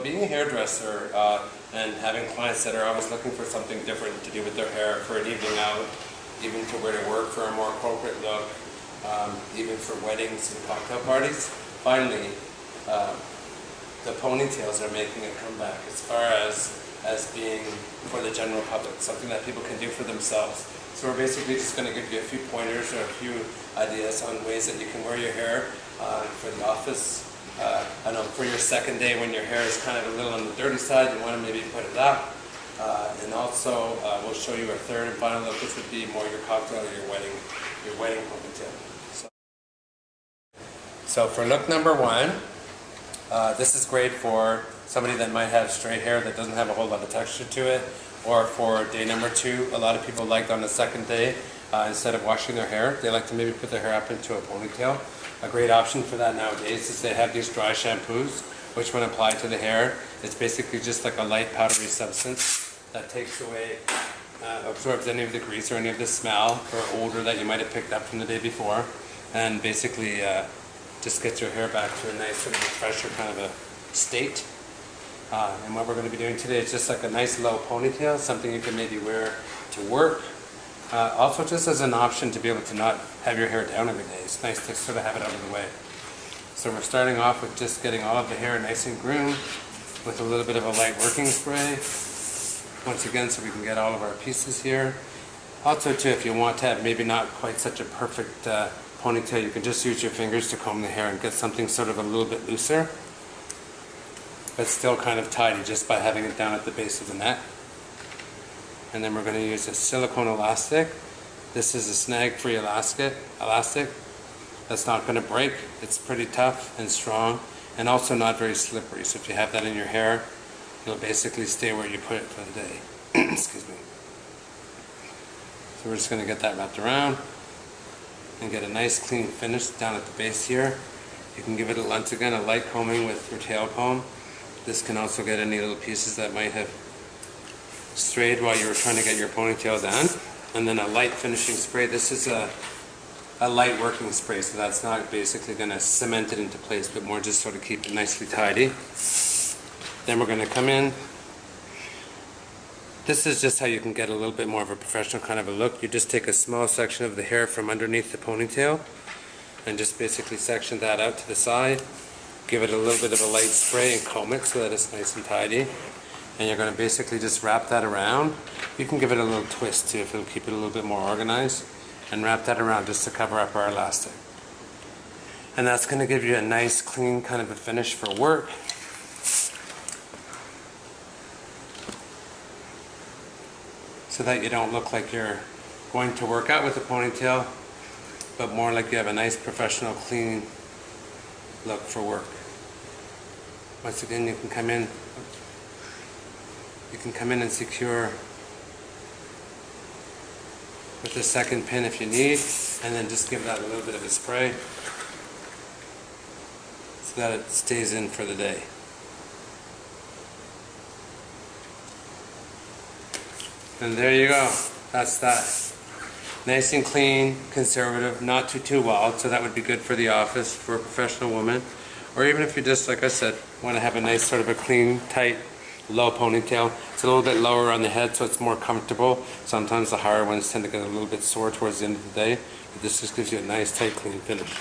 being a hairdresser and having clients that are always looking for something different to do with their hair for an evening out, even to wear to work for a more corporate look, even for weddings and cocktail parties, finally the ponytails are making a comeback as far as being for the general public, something that people can do for themselves. So we're basically just going to give you a few pointers or a few ideas on ways that you can wear your hair for the office. I know for your second day when your hair is kind of a little on the dirty side, you want to maybe put it up. And also we'll show you a third and final look, which would be more your cocktail or your wedding ponytail. So for look number one, this is great for somebody that might have straight hair that doesn't have a whole lot of texture to it, or for day number two. A lot of people like on the second day, instead of washing their hair, they like to maybe put their hair up into a ponytail. A great option for that nowadays is they have these dry shampoos, which when applied to the hair, it's basically just like a light powdery substance that takes away, absorbs any of the grease or any of the smell or odor that you might have picked up from the day before, and basically just gets your hair back to a nice sort of fresher kind of a state. And what we're going to be doing today is just like a nice low ponytail, something you can maybe wear to work. Also just as an option to be able to not have your hair down every day. It's nice to sort of have it out of the way. So we're starting off with just getting all of the hair nice and groomed with a little bit of a light working spray. Once again, so we can get all of our pieces here. Also too, if you want to have maybe not quite such a perfect ponytail, you can just use your fingers to comb the hair and get something sort of a little bit looser, but still kind of tidy just by having it down at the base of the neck. And then we're going to use a silicone elastic. This is a snag-free elastic that's not going to break. It's pretty tough and strong and also not very slippery. So if you have that in your hair, it'll basically stay where you put it for the day. Excuse me. So we're just going to get that wrapped around and get a nice clean finish down at the base here. You can give it once again a light combing with your tail comb. This can also get any little pieces that might have strayed while you were trying to get your ponytail done. And then a light finishing spray. This is a light working spray, so that's not basically going to cement it into place, but more just sort of keep it nicely tidy. Then we're going to come in. This is just how you can get a little bit more of a professional kind of a look. You just take a small section of the hair from underneath the ponytail and just basically section that out to the side. Give it a little bit of a light spray and comb it so that it's nice and tidy. And you're going to basically just wrap that around. You can give it a little twist too if it'll keep it a little bit more organized. And wrap that around just to cover up our elastic. And that's going to give you a nice clean kind of a finish for work. So that you don't look like you're going to work out with a ponytail, but more like you have a nice professional clean look for work. Once again, you can come in and secure with the second pin if you need, and then just give that a little bit of a spray so that it stays in for the day. And there you go. That's that. Nice and clean, conservative, not too wild, so that would be good for the office, for a professional woman. Or even if you just, like I said, want to have a nice sort of a clean, tight, low ponytail. It's a little bit lower on the head, so it's more comfortable. Sometimes the higher ones tend to get a little bit sore towards the end of the day, but this just gives you a nice, tight, clean finish.